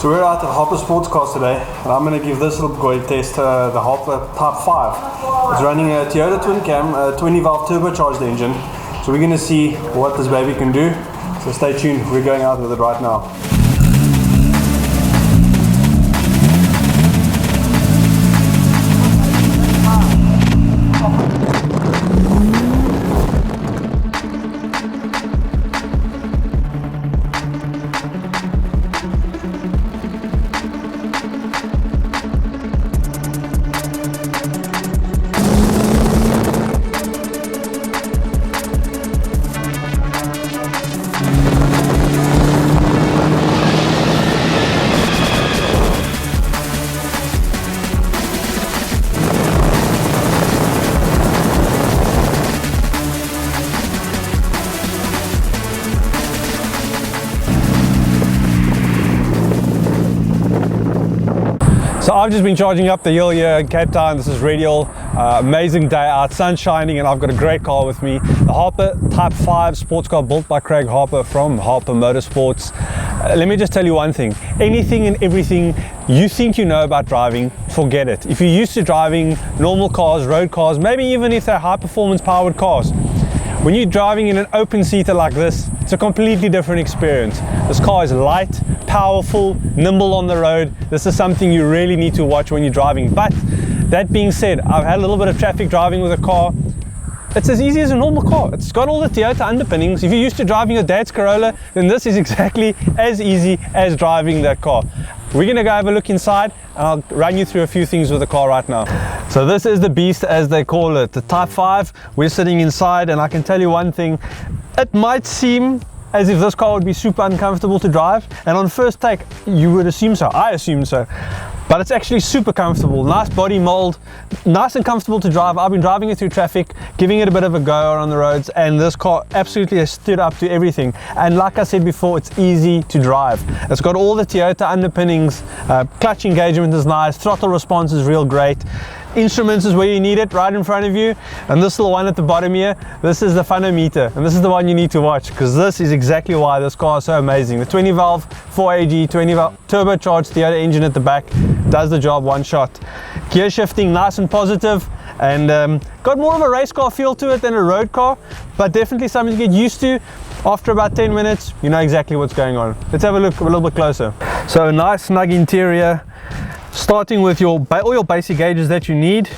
So we're out at Harper Sports Cars today, and I'm going to give this little boy a test, the Harper Type 5. It's running a Toyota twin cam, a 20 valve turbocharged engine. So we're going to see what this baby can do. So stay tuned, we're going out with it right now. So I've just been charging up the hill here in Cape Town. This is radial, amazing day out, sun shining, and I've got a great car with me. The Harper Type 5 sports car built by Craig Harper from Harper Motorsports. Let me just tell you one thing, anything and everything you think you know about driving, forget it. If you're used to driving normal cars, road cars, maybe even if they're high performance powered cars, when you're driving in an open seater like this, it's a completely different experience. This car is light, powerful, nimble on the road. This is something you really need to watch when you're driving. But that being said, I've had a little bit of traffic driving with a car. It's as easy as a normal car. It's got all the Toyota underpinnings. If you're used to driving your dad's Corolla, then this is exactly as easy as driving that car. We're gonna go have a look inside and I'll run you through a few things with the car right now. So this is the beast, as they call it, the Type 5. We're sitting inside, and I can tell you one thing, it might seem as if this car would be super uncomfortable to drive, and on first take you would assume so, I assume so, but it's actually super comfortable. Nice body mold, nice and comfortable to drive. I've been driving it through traffic, giving it a bit of a go on the roads, and this car absolutely has stood up to everything. And like I said before, it's easy to drive. It's got all the Toyota underpinnings, clutch engagement is nice, throttle response is real great. Instruments is where you need it, right in front of you. And this little one at the bottom here, this is the phonometer, and this is the one you need to watch, because this is exactly why this car is so amazing. The 20 valve 4AG 20 valve turbocharged Toyota engine at the back does the job one shot. Gear shifting nice and positive, and got more of a race car feel to it than a road car, but definitely something to get used to. After about 10 minutes you know exactly what's going on. Let's have a look a little bit closer. So a nice snug interior, starting with all your basic gauges that you need.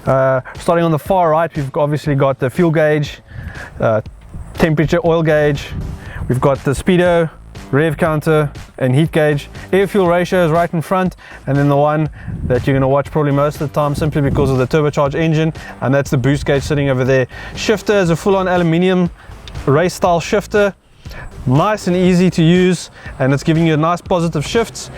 Starting on the far right, we've obviously got the fuel gauge, temperature, oil gauge. We've got the speedo, rev counter and heat gauge. Air fuel ratio is right in front, and then the one that you're going to watch probably most of the time simply because of the turbocharged engine, and that's the boost gauge sitting over there. Shifter is a full-on aluminium race style shifter, nice and easy to use, and it's giving you nice positive shifts.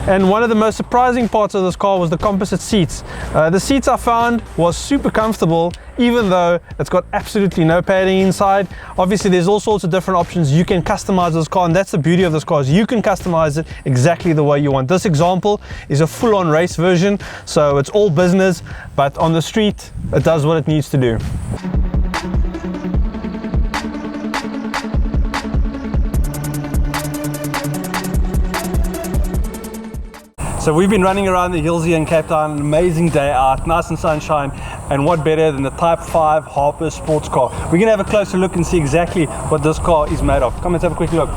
And one of the most surprising parts of this car was the composite seats. The seats I found was super comfortable, even though it's got absolutely no padding inside. Obviously there's all sorts of different options. You can customize this car, and that's the beauty of this car, is you can customize it exactly the way you want. This example is a full-on race version, so it's all business, but on the street it does what it needs to do. So we've been running around the hills here in Cape Town, an amazing day out, nice and sunshine, and what better than the Type 5 Harper Sports Car. We're going to have a closer look and see exactly what this car is made of. Come, let's have a quick look.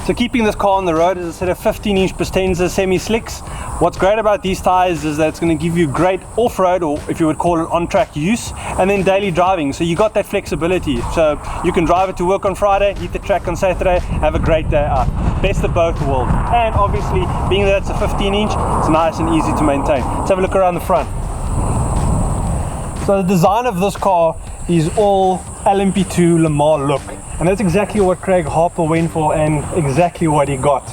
So keeping this car on the road is a set of 15-inch Pistenza semi-slicks. What's great about these tires is that it's going to give you great off-road, or if you would call it on-track use, and then daily driving. So you got that flexibility. So you can drive it to work on Friday, hit the track on Saturday, have a great day out. Best of both worlds. And obviously, being that it's a 15-inch, it's nice and easy to maintain. Let's have a look around the front. So the design of this car is all LMP2 Le Mans look, and that's exactly what Craig Harper went for and exactly what he got.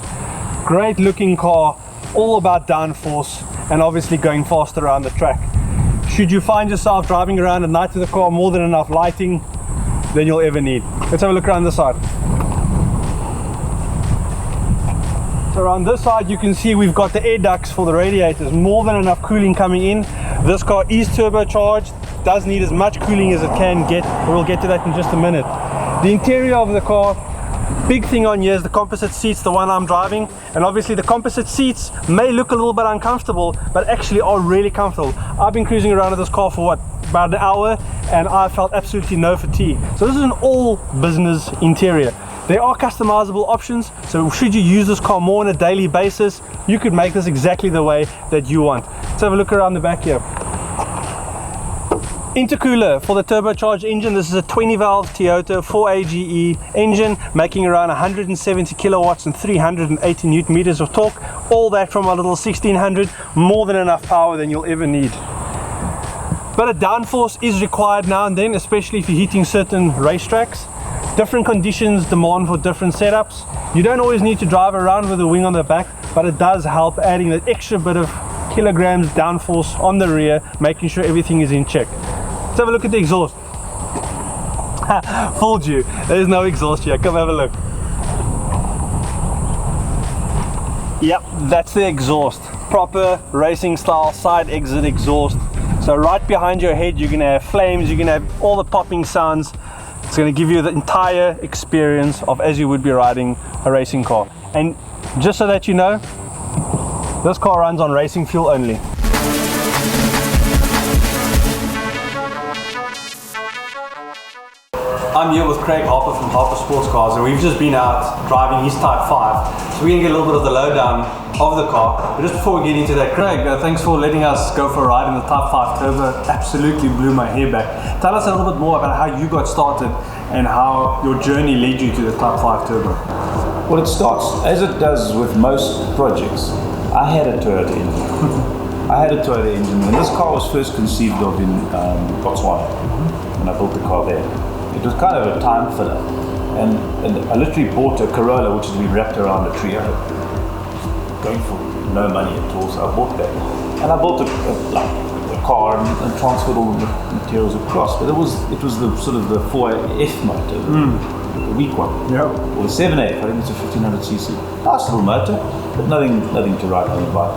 Great looking car, all about downforce, and obviously going fast around the track. Should you find yourself driving around at night with the car, more than enough lighting than you'll ever need. Let's have a look around this side. So around this side you can see we've got the air ducts for the radiators, more than enough cooling coming in. This car is turbocharged, does need as much cooling as it can get. We'll get to that in just a minute. The interior of the car, Big thing on here is the composite seats, the one I'm driving, and obviously the composite seats may look a little bit uncomfortable, but actually are really comfortable. I've been cruising around in this car for what, about an hour, and I felt absolutely no fatigue. So this is an all business interior. There are customizable options, so should you use this car more on a daily basis, you could make this exactly the way that you want. Let's have a look around the back here. Intercooler for the turbocharged engine. This is a 20 valve Toyota 4AGE engine, making around 170 kilowatts and 380 newton meters of torque. All that from a little 1600, more than enough power than you'll ever need. But a downforce is required now and then, especially if you're hitting certain racetracks. Different conditions demand for different setups. You don't always need to drive around with a wing on the back, but it does help adding that extra bit of kilograms downforce on the rear, making sure everything is in check. Let's have a look at the exhaust. Fooled you. There's no exhaust here. Come have a look. Yep, that's the exhaust. Proper racing style side exit exhaust. So right behind your head you're going to have flames, you're going to have all the popping sounds. It's going to give you the entire experience of as you would be riding a racing car. And just so that you know, this car runs on racing fuel only. I'm here with Craig Harper from Harper Sports Cars, and we've just been out driving his Type 5. So we're going to get a little bit of the lowdown of the car. But just before we get into that, Craig, thanks for letting us go for a ride in the Type 5 Turbo. Absolutely blew my hair back. Tell us a little bit more about how you got started and how your journey led you to the Type 5 Turbo. Well, it starts, as it does with most projects. I had a Toyota engine. I had a Toyota engine when this car was first conceived of in Botswana, when I built the car there. It was kind of a time filler, and I literally bought a Corolla which has been wrapped around a tree, going for no money at all, so I bought that. And I built a car and transferred all the materials across, but it was the sort of the 4F motor, the weak one, or the 7F, I think it's a 1500cc. Nice little motor, but nothing to write home about.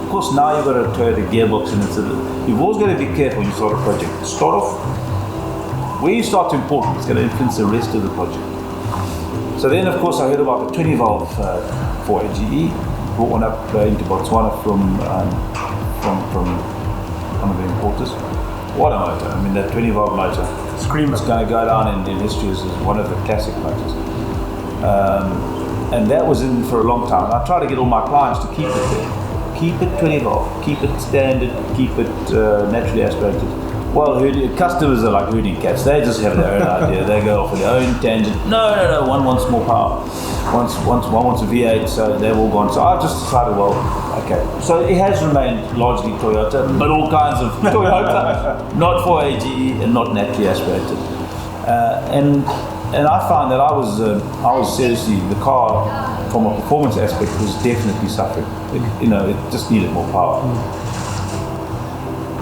Of course, now you've got a Toyota gearbox, and you've always got to be careful when you start a project. Start off where you start to import, it's going to influence the rest of the project. So then, of course, I heard about the 20 valve 4AGE, brought one up into Botswana from one of the importers. What a motor! I mean, that 20 valve motor, Screamer. It's going to go down in history as one of the classic motors. And that was in for a long time. I try to get all my clients to keep it there. Keep it 20 valve, keep it standard, keep it naturally aspirated. Well, customers are like herding cats. They just have their own idea. They go off with their own tangent. No, one wants more power. One wants a V8, so they've all gone. So I've just decided, well, okay. So it has remained largely Toyota, but all kinds of Toyota, not 4AGE and not naturally aspirated. And I found that I was seriously, the car from a performance aspect was definitely suffering. It just needed more power.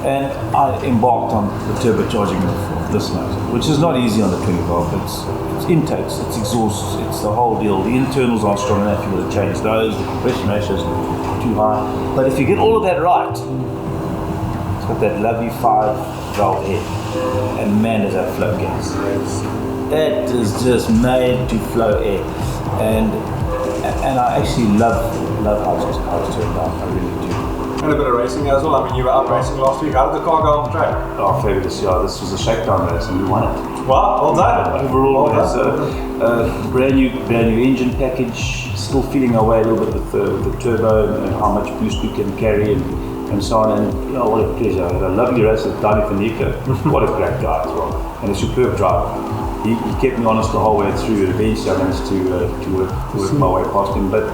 And I embarked on the turbocharging of this motor, which is not easy on the 20 valve. It's intakes, it's exhausts, it's the whole deal. The internals aren't strong enough, you've got to change those, the compression ratios are too high. But if you get all of that right, it's got that lovely 5 valve head, and man does that flow gas. That is just made to flow air. And I actually love how it's turned out, I really do. And a bit of racing as well. I mean, you were out racing last week. How did the car go on the track? Oh, fabulous. Yeah, this was a shakedown race and we won it. Wow, well done. Overall, it was a brand new engine package, still feeling our way a little bit with the turbo and how much boost we can carry and so on. And what a pleasure. I had a lovely race with Danny Fanico. What a great guy as well. And a superb driver. He kept me honest the whole way through, and eventually I managed to work my way past him. But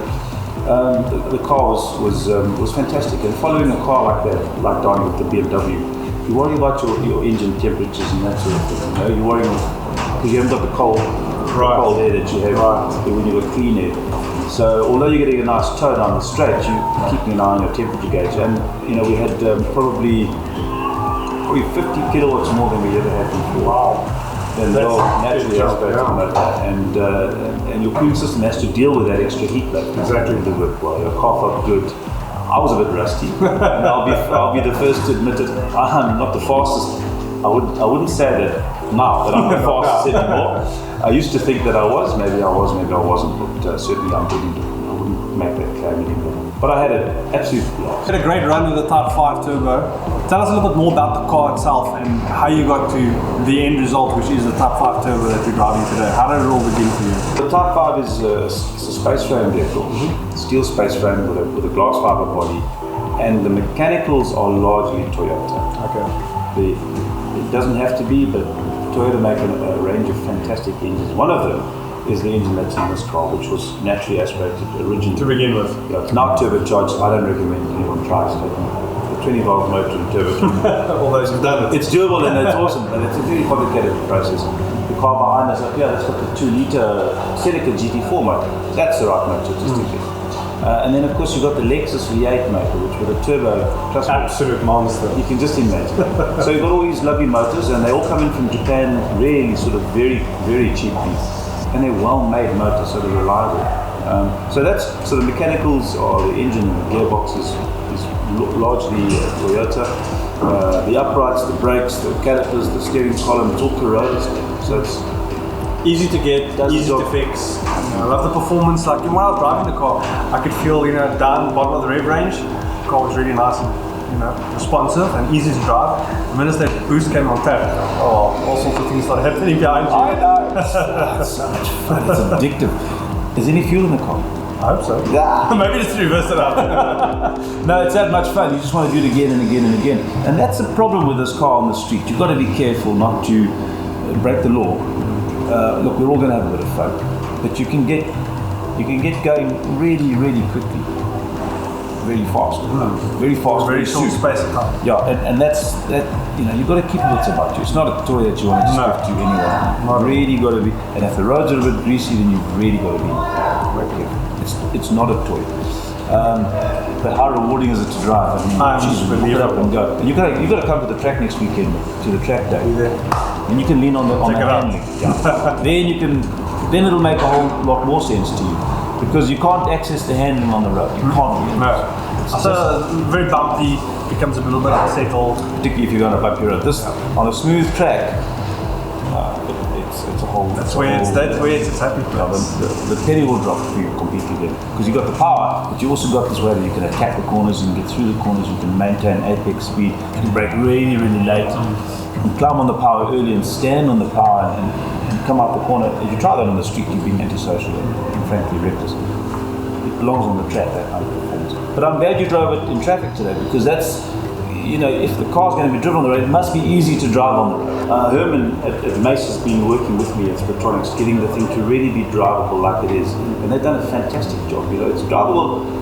the car was fantastic, and following a car like that, like Donnie with the BMW, you worry about your engine temperatures and that sort of thing. You worry because you haven't got the cold air that you have when you've got clean air. So although you're getting a nice tow down the straight, you're keeping an eye on your temperature gauge. And we had probably 50 kilowatts more than we ever had before. Wow. Then the naturally aspirated motor, and your cooling system has to deal with that extra heat load. Exactly. To work well. Your car felt good. I was a bit rusty, and I'll be the first to admit it. I'm not the fastest. I wouldn't say that now that I'm the fastest anymore. I used to think that I was, maybe I was, maybe I wasn't, but certainly I wouldn't make that claim anymore. But I had an absolute blast. You had a great run with the Type 5 Turbo. Tell us a little bit more about the car itself and how you got to the end result, which is the Type 5 Turbo that we're driving today. How did it all begin for you? The Type 5 is a space frame vehicle, steel space frame with a glass fiber body, and the mechanicals are largely Toyota. Okay. It doesn't have to be, but Toyota make a range of fantastic engines. One of them is the engine that's in this car, which was naturally aspirated originally. To begin with. Yeah, it's now turbocharged. I don't recommend anyone tries it. The 20 volt motor and turbocharged. Although you've done it. It's doable and it's awesome, but it's a very complicated process. The car behind us, that's got the 2 litre Seneca GT4 motor. That's the right motor to stick with. And then of course you've got the Lexus V8 motor, which with a turbo plus absolute monster. You can just imagine. So you've got all these lovely motors, and they all come in from Japan, really sort of very, very cheaply, and they're well-made motors, so they're reliable. So the mechanicals are the engine and the gearbox is largely Toyota. The uprights, the brakes, the calipers, the steering column, it's all Corolla stuff. So it's easy to get, easy to fix. I love the performance. Like when I was driving the car, I could feel down the bottom of the rev range. The car was really nice and responsive and easy to drive. The minute that boost came on tap, all sorts of things started happening behind you. I know. It's so much fun. It's addictive. Is any fuel in the car? I hope so. Yeah. Maybe just reverse it out. No, it's that much fun. You just want to do it again and again and again. And that's the problem with this car on the street. You've got to be careful not to break the law. Look, we're all going to have a bit of fun, but you can get going really, really quickly, very fast, very fast, very short space of time. Yeah, and that's that. You've got to keep what's about you. It's not a toy that you want to just give to anyone. You've really got to be. And if the roads are a bit greasy, then you've really got to be very careful. It's not a toy. But how rewarding is it to drive? I mean, geez, pick it up and go. And you've got to come to the track next weekend, to the track day. And you can lean on the handling. Yeah. Then it'll make a whole lot more sense to you, because you can't access the handling on the road. You can't. No. So very bumpy, becomes a little bit unsettled. Particularly if you're going to bump your road. This on a smooth track, it's a whole. That's where it's happy. Yeah, the penny will drop for you completely then, because you've got the power, but you also got this way that you can attack the corners and get through the corners. You can maintain apex speed. You can brake really, really late. And climb on the power early and stand on the power and come out the corner. If you try that on the street, you're being antisocial and frankly reckless. It belongs on the track, that kind of performance. But I'm glad you drove it in traffic today, because that's, if the car's going to be driven on the road, it must be easy to drive on the road. Herman at Mace has been working with me at Spetronics, getting the thing to really be drivable like it is. And they've done a fantastic job. It's drivable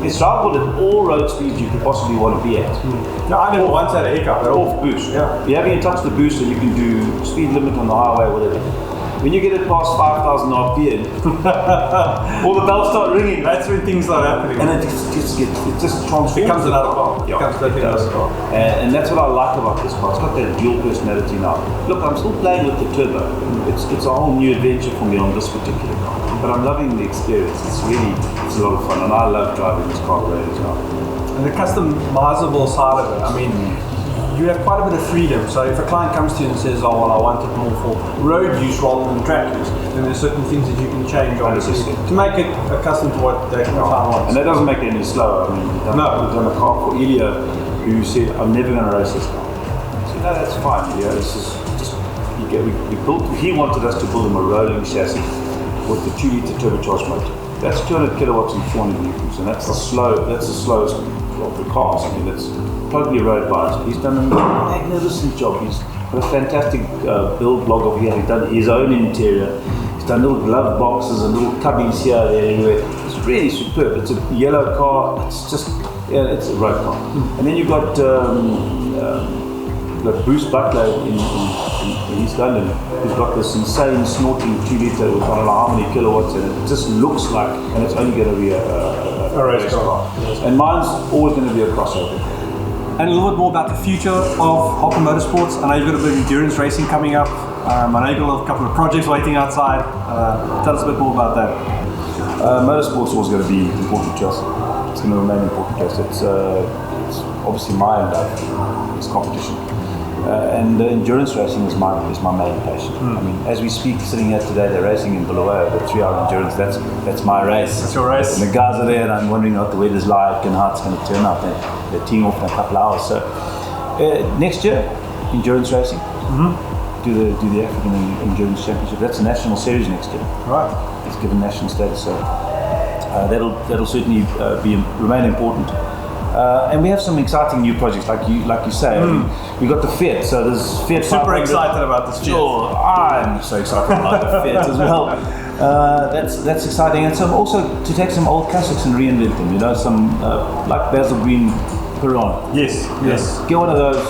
it's drivable at all road speeds you could possibly want to be at. No, I never once had a hiccup. They're off boost. Yeah. You haven't touched the boost, and you can do speed limit on the highway, whatever. When you get it past 5,000 RPM, all the bells start ringing. That's when things start happening. And it just transforms. It becomes another car. And that's what I like about this car. It's got that dual personality now. Look, I'm still playing with the turbo. It's a whole new adventure for me on this particular car. But I'm loving the experience. It's a lot of fun, and I love driving this car really as well. And the customizable side of it, I mean, you have quite a bit of freedom. So if a client comes to you and says, I want it more for road use rather than track use, then there's certain things that you can change obviously to make it accustomed to what the client wants. And that doesn't make it any slower. I mean, we've done a car for Ilya who said, I'm never going to race this car. I said, no, that's fine, Ilya. This is just, he wanted us to build him a rolling chassis with the 2 litre turbocharged motor. That's 200 kilowatts and 400 newtons, and that's the slowest of the cars. I mean, that's totally road biased. He's done a magnificent job. He's got a fantastic build blog of here. He's done his own interior. He's done little glove boxes and little cubbies here, there, everywhere. It's really superb. It's a yellow car. It's just, it's a road car. And then you've got Bruce Butler in East London, who's got this insane snorting 2 litre with I don't know how many kilowatts, and it just looks like, and it's only going to be a race car. And mine's always going to be a crossover. And a little bit more about the future of Harper Motorsports. I know you've got a bit of endurance racing coming up. I know you've got a couple of projects waiting outside. Tell us a bit more about that. Motorsports is always going to be important to us. It's going to remain important to us. It's obviously my love, it's competition. And endurance racing is my main passion. I mean, as we speak, sitting here today, they're racing in Bulawayo, the 3-hour endurance. That's my race. That's your race. And the guys are there, and I'm wondering what the weather's like and how it's going to turn out. They're teeing off in a couple of hours. So next year, endurance racing. Do the African Endurance Championship. That's a national series next year. Right. It's given national status, so that'll certainly remain important. And we have some exciting new projects, like you say. I mean, we got the Fiat, so there's Fiat. Super excited about this Fiat. Sure, I'm so excited about the Fiat as well. That's exciting, and also to take some old classics and reinvent them. You know, some like Basil Green Piranha. Yes. Get one of those.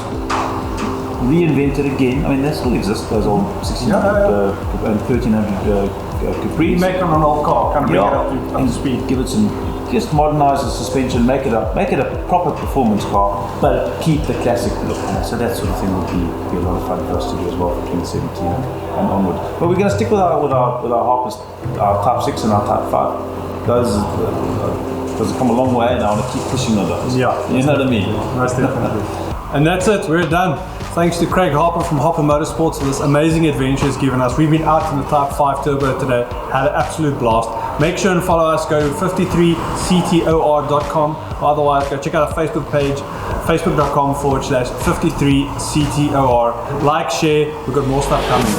Reinvent it again. I mean, they still exist, those old 1600 and 1300 Capris. Make them an old car, kind of bring it up to speed. Give it some, just modernize the suspension, make it a proper performance car, but keep the classic look. So that sort of thing would be a lot of fun for us to do as well for 2017 and onward. But we're going to stick with our Harpers, our Type 6 and our Type 5. Those have come a long way, and I want to keep pushing on those. Yeah. You know what I mean? Most definitely. And that's it, we're done. Thanks to Craig Harper from Harper Motorsports for this amazing adventure he's given us. We've been out in the Type 5 Turbo today, had an absolute blast. Make sure and follow us, go to 53ctor.com. Otherwise, go check out our Facebook page, facebook.com/53ctor. Like, share, we've got more stuff coming.